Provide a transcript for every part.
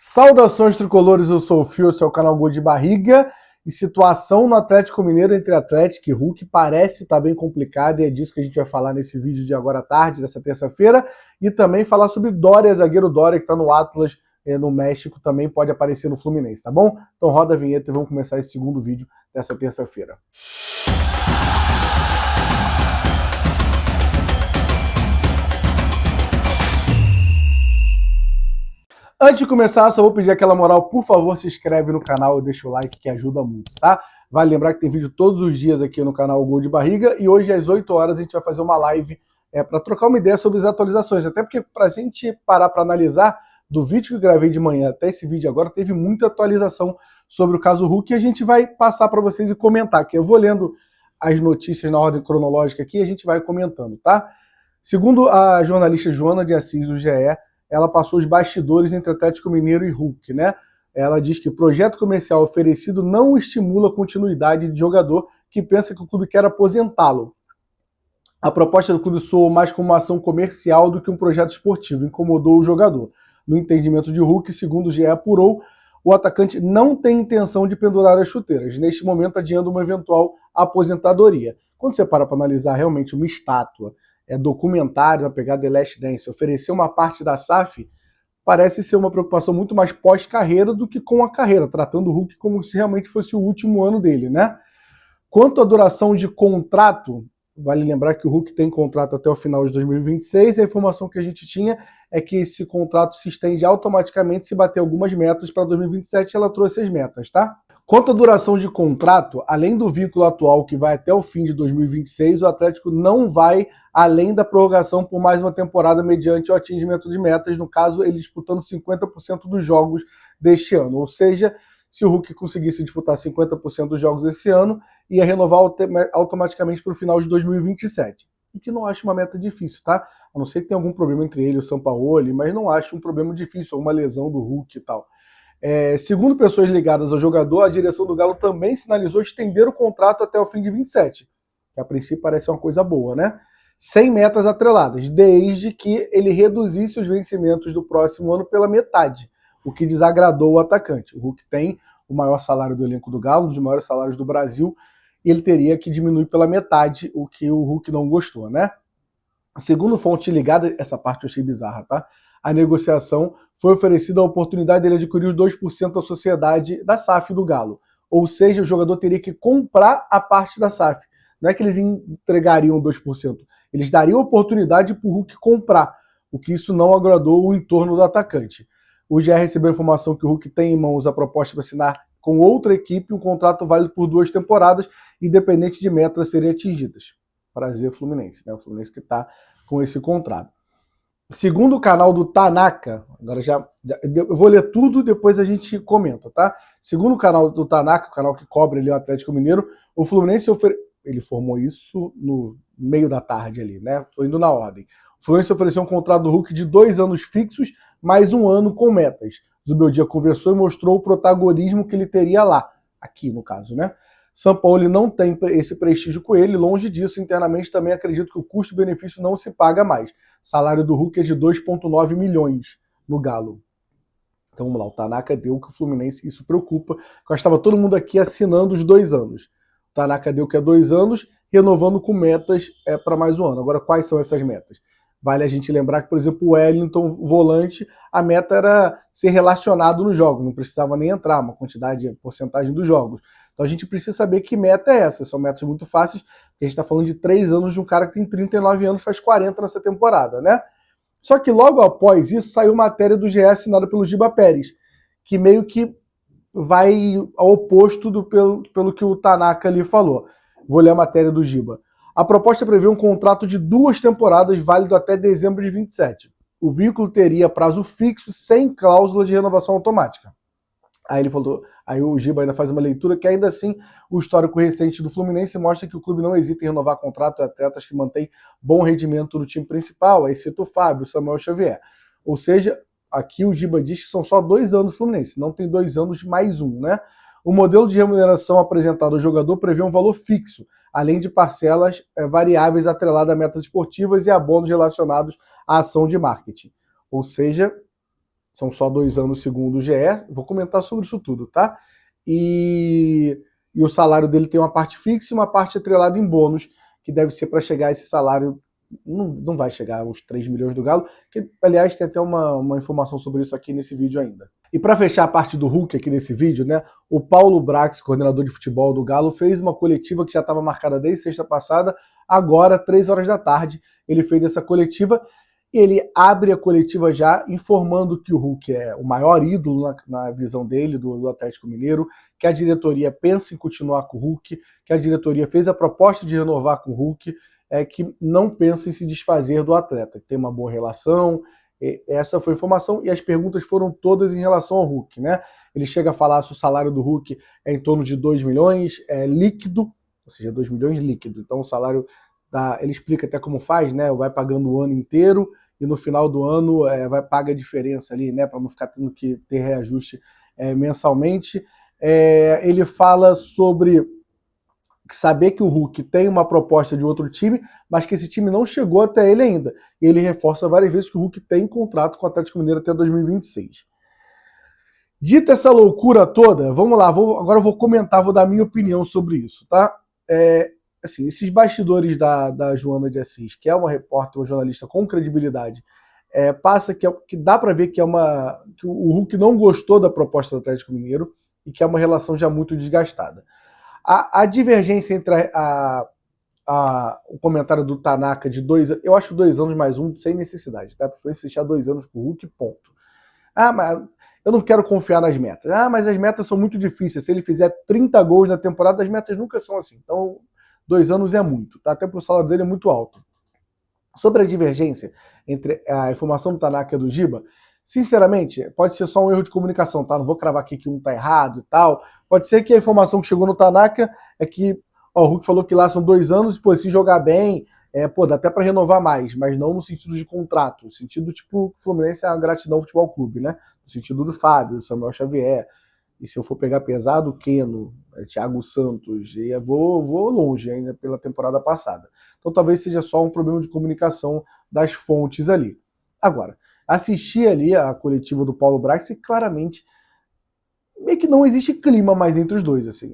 Saudações tricolores, eu sou o Fio, esse é o canal Gol de Barriga. E situação no Atlético Mineiro entre Atlético e Hulk parece estar bem complicada e é disso que a gente vai falar nesse vídeo de agora à tarde, dessa terça-feira. E também falar sobre Dória, zagueiro Dória, que está no Atlas, no México, também pode aparecer no Fluminense, tá bom? Então roda a vinheta e vamos começar esse segundo vídeo dessa terça-feira. Antes de começar, só vou pedir aquela moral, por favor, se inscreve no canal e deixa o like que ajuda muito, tá? Vale lembrar que tem vídeo todos os dias aqui no canal Gol de Barriga e hoje às 8 horas a gente vai fazer uma live para trocar uma ideia sobre as atualizações, até porque para a gente parar para analisar, do vídeo que eu gravei de manhã até esse vídeo agora, teve muita atualização sobre o caso Hulk e a gente vai passar para vocês e comentar, que eu vou lendo as notícias na ordem cronológica aqui e a gente vai comentando, tá? Segundo a jornalista Joana de Assis, do GE, ela passou os bastidores entre Atlético Mineiro e Hulk, né? Ela diz que o projeto comercial oferecido não estimula a continuidade de jogador que pensa que o clube quer aposentá-lo. A proposta do clube soou mais como uma ação comercial do que um projeto esportivo, incomodou o jogador. No entendimento de Hulk, segundo o GE apurou, o atacante não tem intenção de pendurar as chuteiras, neste momento adiando uma eventual aposentadoria. Quando você para analisar realmente uma estátua, documentário, na pegada The Last Dance, oferecer uma parte da SAF, parece ser uma preocupação muito mais pós-carreira do que com a carreira, tratando o Hulk como se realmente fosse o último ano dele, né? Quanto à duração de contrato, vale lembrar que o Hulk tem contrato até o final de 2026, a informação que a gente tinha é que esse contrato se estende automaticamente se bater algumas metas para 2027, ela trouxe as metas, tá? Quanto à duração de contrato, além do vínculo atual que vai até o fim de 2026, o Atlético não vai além da prorrogação por mais uma temporada mediante o atingimento de metas, no caso ele disputando 50% dos jogos deste ano. Ou seja, se o Hulk conseguisse disputar 50% dos jogos esse ano, ia renovar automaticamente para o final de 2027. O que não acho uma meta difícil, tá? A não ser que tenha algum problema entre ele e o Sampaoli, mas não acho um problema difícil, ou uma lesão do Hulk e tal. Segundo pessoas ligadas ao jogador, a direção do Galo também sinalizou estender o contrato até o fim de 27, que a princípio parece uma coisa boa, né? Sem metas atreladas, desde que ele reduzisse os vencimentos do próximo ano pela metade, o que desagradou o atacante. O Hulk tem o maior salário do elenco do Galo, um dos maiores salários do Brasil, e ele teria que diminuir pela metade, o que o Hulk não gostou, né? Segundo fonte ligada, essa parte eu achei bizarra, tá? A negociação foi oferecida a oportunidade dele adquirir os 2% da sociedade da SAF do Galo. Ou seja, o jogador teria que comprar a parte da SAF. Não é que eles entregariam 2%. Eles dariam oportunidade para o Hulk comprar, o que isso não agradou o entorno do atacante. O GE recebeu a informação que o Hulk tem em mãos a proposta para assinar com outra equipe um contrato válido por 2 temporadas, independente de metas serem atingidas. Prazer, Fluminense, né? O Fluminense que está com esse contrato. Segundo o canal do Tanaka, agora eu vou ler tudo, depois a gente comenta, tá? Segundo o canal do Tanaka, o canal que cobre ali o Atlético Mineiro, o Fluminense ele formou isso no meio da tarde ali, né? Tô indo na ordem. O Fluminense ofereceu um contrato do Hulk de 2 anos fixos, mais 1 ano com metas. Zubeldia conversou e mostrou o protagonismo que ele teria lá, aqui no caso, né? Sampaoli não tem esse prestígio com ele, longe disso, internamente também acredito que o custo-benefício não se paga mais. O salário do Hulk é de 2,9 milhões no Galo. Então vamos lá, o Tanaka deu que o Fluminense, isso preocupa, porque estava todo mundo aqui assinando os 2 anos. O Tanaka deu que é 2 anos, renovando com metas para mais 1 ano. Agora, quais são essas metas? Vale a gente lembrar que, por exemplo, o Wellington, volante, a meta era ser relacionado no jogo, não precisava nem entrar, uma quantidade, porcentagem dos jogos. Então a gente precisa saber que meta é essa. São metas muito fáceis, porque a gente está falando de 3 anos de um cara que tem 39 anos, faz 40 nessa temporada, né? Só que logo após isso saiu matéria do GE assinada pelo Giba Pérez, que meio que vai ao oposto pelo que o Tanaka ali falou. Vou ler a matéria do Giba. A proposta prevê um contrato de 2 temporadas, válido até dezembro de 27. O vínculo teria prazo fixo, sem cláusula de renovação automática. Aí ele falou, aí o Giba ainda faz uma leitura que ainda assim o histórico recente do Fluminense mostra que o clube não hesita em renovar contrato de atletas que mantêm bom rendimento no time principal, aí cita o Fábio, o Samuel Xavier. Ou seja, aqui o Giba diz que são só 2 anos do Fluminense, não tem 2 anos mais 1, né? O modelo de remuneração apresentado ao jogador prevê um valor fixo, além de parcelas variáveis atreladas a metas esportivas e a bônus relacionados à ação de marketing. Ou seja, São só 2 anos segundo o GE. Vou comentar sobre isso tudo, tá? E o salário dele tem uma parte fixa e uma parte atrelada em bônus, que deve ser para chegar a esse salário. Não vai chegar aos 3 milhões do Galo, que, aliás, tem até uma informação sobre isso aqui nesse vídeo ainda. E para fechar a parte do Hulk aqui nesse vídeo, né, o Paulo Brax, coordenador de futebol do Galo, fez uma coletiva que já estava marcada desde sexta passada, agora, 3 horas da tarde, ele fez essa coletiva, e ele abre a coletiva já informando que o Hulk é o maior ídolo na visão dele, do Atlético Mineiro, que a diretoria pensa em continuar com o Hulk, que a diretoria fez a proposta de renovar com o Hulk, que não pensa em se desfazer do atleta, que tem uma boa relação. Essa foi a informação, e as perguntas foram todas em relação ao Hulk, né? Ele chega a falar se o salário do Hulk é em torno de 2 milhões líquido, ou seja, 2 milhões líquido. Então o salário, ele explica até como faz, né? Vai pagando o ano inteiro, e no final do ano vai pagar a diferença ali, né? Para não ficar tendo que ter reajuste mensalmente. Ele fala sobre saber que o Hulk tem uma proposta de outro time, mas que esse time não chegou até ele ainda. E ele reforça várias vezes que o Hulk tem contrato com o Atlético Mineiro até 2026. Dita essa loucura toda, vamos lá, agora eu vou comentar, vou dar a minha opinião sobre isso, tá? Assim, esses bastidores da Joana de Assis, que é uma repórter, uma jornalista com credibilidade, passa que dá para ver que o Hulk não gostou da proposta do Atlético Mineiro e que é uma relação já muito desgastada. A divergência entre o comentário do Tanaka de 2 anos, eu acho 2 anos mais um sem necessidade, tá? Foi fechar 2 anos com o Hulk, ponto. Mas eu não quero confiar nas metas. Mas as metas são muito difíceis. Se ele fizer 30 gols na temporada, as metas nunca são assim. Então, 2 anos é muito, tá? Até porque o salário dele é muito alto. Sobre a divergência entre a informação do Tanaka e do Giba, sinceramente, pode ser só um erro de comunicação, tá? Não vou cravar aqui que um tá errado e tal. Pode ser que a informação que chegou no Tanaka é que o Hulk falou que lá são 2 anos e, se jogar bem, dá até para renovar mais, mas não no sentido de contrato, no sentido, tipo, o Fluminense é uma gratidão ao futebol clube, né? No sentido do Fábio, do Samuel Xavier, e se eu for pegar pesado, o Keno, Thiago Santos, e vou longe ainda pela temporada passada. Então talvez seja só um problema de comunicação das fontes ali. Agora, assisti ali a coletiva do Paulo Brax e claramente meio que não existe clima mais entre os dois. Assim.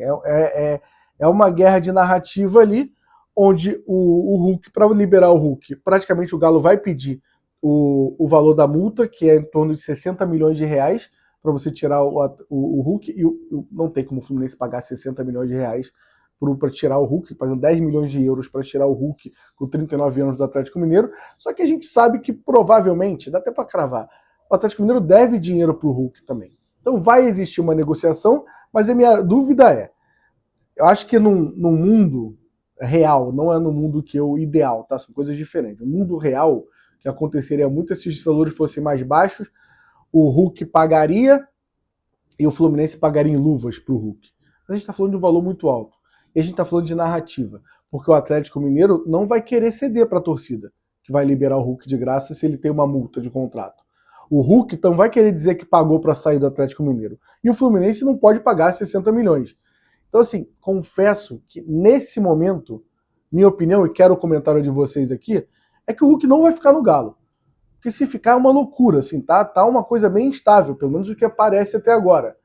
É uma guerra de narrativa ali, onde o Hulk, para liberar o Hulk, praticamente o Galo vai pedir o valor da multa, que é em torno de 60 milhões de reais, para você tirar o Hulk, e não tem como o Fluminense pagar 60 milhões de reais para tirar o Hulk, pagando 10 milhões de euros para tirar o Hulk com 39 anos do Atlético Mineiro, só que a gente sabe que provavelmente, dá até para cravar, o Atlético Mineiro deve dinheiro para o Hulk também. Então vai existir uma negociação, mas a minha dúvida eu acho que num mundo real, não é no mundo que eu ideal, tá? São coisas diferentes. No mundo real, que aconteceria muito se os valores fossem mais baixos, o Hulk pagaria e o Fluminense pagaria em luvas para o Hulk. A gente está falando de um valor muito alto. E a gente está falando de narrativa. Porque o Atlético Mineiro não vai querer ceder para a torcida, que vai liberar o Hulk de graça se ele tem uma multa de contrato. O Hulk então vai querer dizer que pagou para sair do Atlético Mineiro. E o Fluminense não pode pagar 60 milhões. Então, assim, confesso que nesse momento, minha opinião, e quero o comentário de vocês aqui, é que o Hulk não vai ficar no Galo. Porque se ficar é uma loucura, assim, tá uma coisa bem instável, pelo menos o que aparece até agora.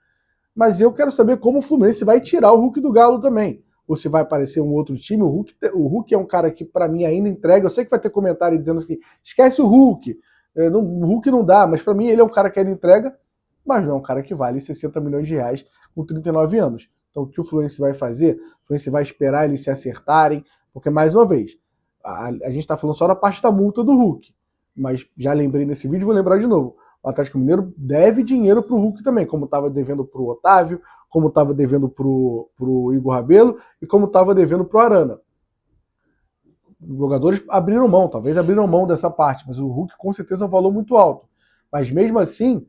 Mas eu quero saber como o Fluminense vai tirar o Hulk do Galo também. Ou se vai aparecer um outro time. O Hulk é um cara que, para mim, ainda entrega. Eu sei que vai ter comentário dizendo assim, esquece o Hulk. O Hulk não dá, mas para mim ele é um cara que ainda entrega, mas não é um cara que vale 60 milhões de reais com 39 anos. Então o que o Fluminense vai fazer? O Fluminense vai esperar eles se acertarem, porque, mais uma vez, a gente está falando só da parte da multa do Hulk. Mas já lembrei nesse vídeo, vou lembrar de novo. O Atlético Mineiro deve dinheiro pro Hulk também, como estava devendo pro Otávio, como estava devendo pro Igor Rabelo e como estava devendo pro Arana. Os jogadores abriram mão, talvez abriram mão dessa parte, mas o Hulk com certeza é um valor muito alto. Mas mesmo assim,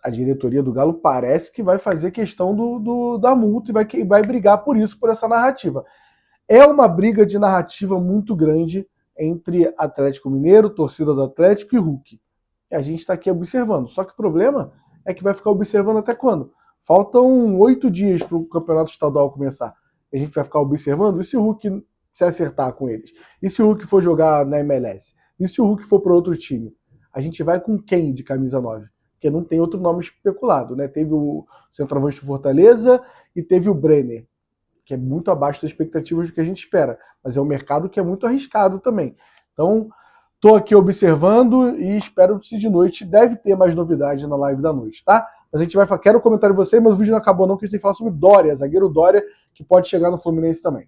a diretoria do Galo parece que vai fazer questão da multa e vai brigar por isso, por essa narrativa. É uma briga de narrativa muito grande entre Atlético Mineiro, torcida do Atlético e Hulk. E a gente está aqui observando. Só que o problema é que vai ficar observando até quando? Faltam 8 dias para o campeonato estadual começar. E a gente vai ficar observando? E se o Hulk se acertar com eles? E se o Hulk for jogar na MLS? E se o Hulk for para outro time? A gente vai com quem de camisa 9? porque não tem outro nome especulado, né? Teve o centroavante do Fortaleza e teve o Brenner, que é muito abaixo das expectativas do que a gente espera, mas é um mercado que é muito arriscado também. Então, estou aqui observando e espero se de noite deve ter mais novidades na live da noite, tá? Mas a gente vai falar, quero o comentário de vocês, mas o vídeo não acabou não, que a gente tem que falar sobre Dória, zagueiro Dória, que pode chegar no Fluminense também.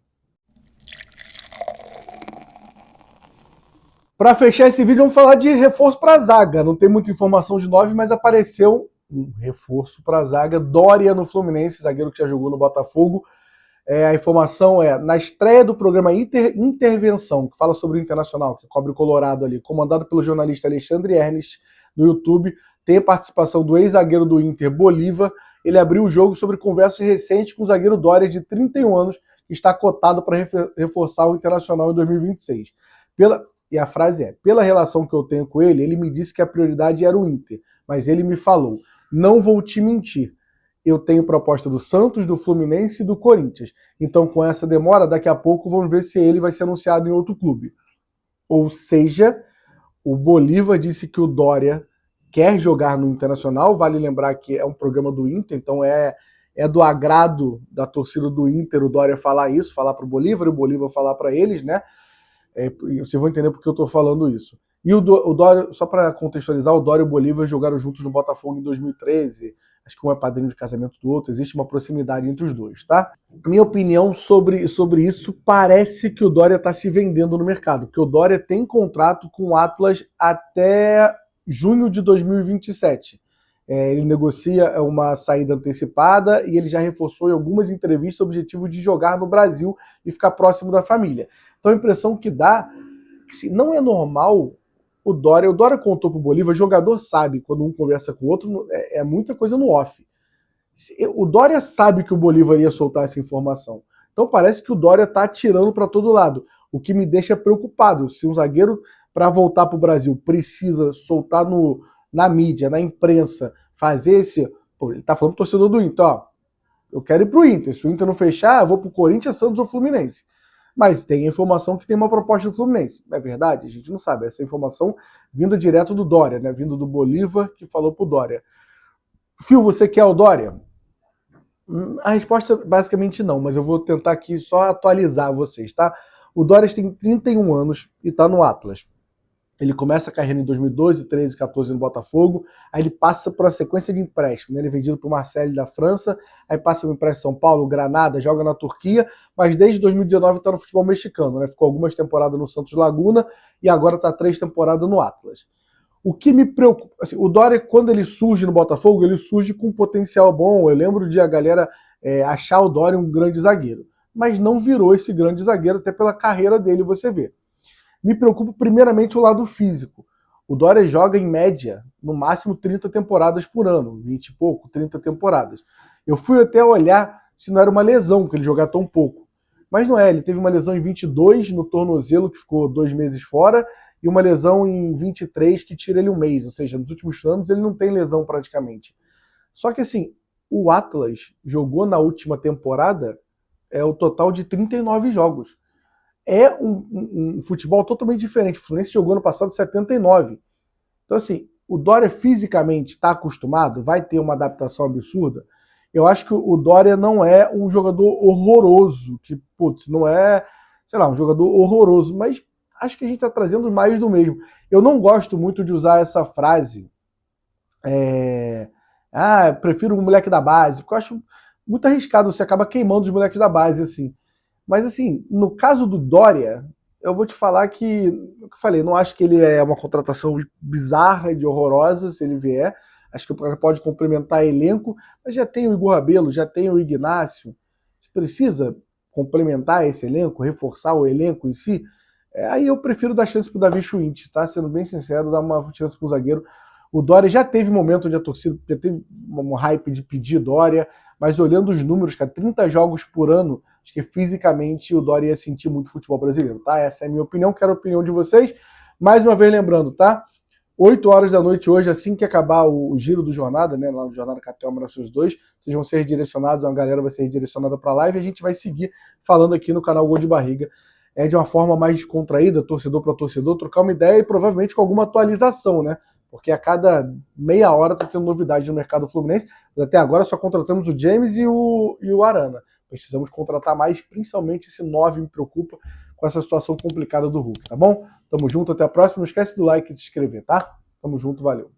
Para fechar esse vídeo, vamos falar de reforço para a zaga. Não tem muita informação de 9, mas apareceu um reforço para a zaga. Dória no Fluminense, zagueiro que já jogou no Botafogo. A informação é, na estreia do programa Intervenção, que fala sobre o Internacional, que cobre o Colorado ali, comandado pelo jornalista Alexandre Ernest, no YouTube, tem a participação do ex-zagueiro do Inter, Bolívar. Ele abriu o jogo sobre conversas recentes com o zagueiro Dória, de 31 anos, que está cotado para reforçar o Internacional em 2026. E a frase é, pela relação que eu tenho com ele, ele me disse que a prioridade era o Inter, mas ele me falou, não vou te mentir, eu tenho proposta do Santos, do Fluminense e do Corinthians. Então, com essa demora, daqui a pouco vamos ver se ele vai ser anunciado em outro clube. Ou seja, o Bolívar disse que o Dória quer jogar no Internacional, vale lembrar que é um programa do Inter, então é do agrado da torcida do Inter o Dória falar isso, falar para o Bolívar e o Bolívar falar para eles, né? Vocês vão entender porque eu estou falando isso. E o Dória, só para contextualizar, o Dória e o Bolívar jogaram juntos no Botafogo em 2013, acho que um é padrinho de casamento do outro, existe uma proximidade entre os dois, tá? Minha opinião sobre isso, parece que o Dória está se vendendo no mercado, porque o Dória tem contrato com o Atlas até junho de 2027. Ele negocia uma saída antecipada e ele já reforçou em algumas entrevistas o objetivo de jogar no Brasil e ficar próximo da família. Então a impressão que dá, que não é normal o Dória contou pro Bolívar, o jogador sabe, quando um conversa com o outro, é muita coisa no off. O Dória sabe que o Bolívar ia soltar essa informação. Então parece que o Dória tá atirando para todo lado, o que me deixa preocupado. Se um zagueiro, para voltar pro Brasil, precisa soltar na mídia, na imprensa, fazer esse... Pô, ele tá falando pro torcedor do Inter, ó, eu quero ir pro Inter, se o Inter não fechar, eu vou pro Corinthians, Santos ou Fluminense. Mas tem informação que tem uma proposta do Fluminense. É verdade? A gente não sabe. Essa informação vinda direto do Dória, né? Vindo do Bolívar, que falou pro Dória. Fio, você quer o Dória? A resposta basicamente não, mas eu vou tentar aqui só atualizar vocês, tá? O Dória tem 31 anos e tá no Atlas. Ele começa a carreira em 2012, 13, 14 no Botafogo, aí ele passa por uma sequência de empréstimos, né? Ele é vendido para o Marseille da França, aí passa por empréstimo São Paulo, Granada, joga na Turquia, mas desde 2019 está no futebol mexicano, né? Ficou algumas temporadas no Santos Laguna e agora está 3 temporadas no Atlas. O que me preocupa, assim, o Dória, quando ele surge no Botafogo, ele surge com um potencial bom. Eu lembro de a galera achar o Dória um grande zagueiro, mas não virou esse grande zagueiro, até pela carreira dele, você vê. Me preocupa primeiramente o lado físico. O Dória joga em média, no máximo 30 temporadas por ano, 20 e pouco, 30 temporadas. Eu fui até olhar se não era uma lesão, que ele jogar tão pouco. Mas não é, ele teve uma lesão em 22 no tornozelo, que ficou 2 meses fora, e uma lesão em 23 que tira ele um mês, ou seja, nos últimos anos ele não tem lesão praticamente. Só que assim, o Atlas jogou na última temporada o total de 39 jogos. É um futebol totalmente diferente. O Fluminense jogou no passado 79. Então, assim, o Dória fisicamente está acostumado, vai ter uma adaptação absurda. Eu acho que o Dória não é um jogador horroroso, que, putz, não é, sei lá, um jogador horroroso, mas acho que a gente está trazendo mais do mesmo. Eu não gosto muito de usar essa frase, prefiro um moleque da base, porque eu acho muito arriscado, você acaba queimando os moleques da base, assim. Mas, assim, no caso do Dória, eu vou te falar que, o que eu falei, não acho que ele é uma contratação bizarra e horrorosa, se ele vier. Acho que o cara pode complementar elenco, mas já tem o Igor Rabelo, já tem o Ignácio. Precisa complementar esse elenco, reforçar o elenco em si? Aí eu prefiro dar chance pro Davi Schwindt, tá? Sendo bem sincero, dar uma chance pro zagueiro. O Dória já teve momento onde a torcida já teve um hype de pedir Dória, mas olhando os números, cara, 30 jogos por ano, acho que fisicamente o Dória ia sentir muito futebol brasileiro, tá? Essa é a minha opinião, quero a opinião de vocês. Mais uma vez lembrando, tá? 8 horas da noite hoje, assim que acabar o giro do Jornada, né? Lá no Jornada Capital Maravilhosos 2, vocês vão ser redirecionados, uma galera vai ser redirecionada para a live e a gente vai seguir falando aqui no canal Gol de Barriga. De uma forma mais descontraída, torcedor para torcedor, trocar uma ideia e provavelmente com alguma atualização, né? porque a cada meia hora tá tendo novidade no mercado fluminense, mas até agora só contratamos o James e o Arana. Precisamos contratar mais, principalmente esse 9 me preocupa com essa situação complicada do Hulk, tá bom? Tamo junto, até a próxima. Não esquece do like e de se inscrever, tá? Tamo junto, valeu.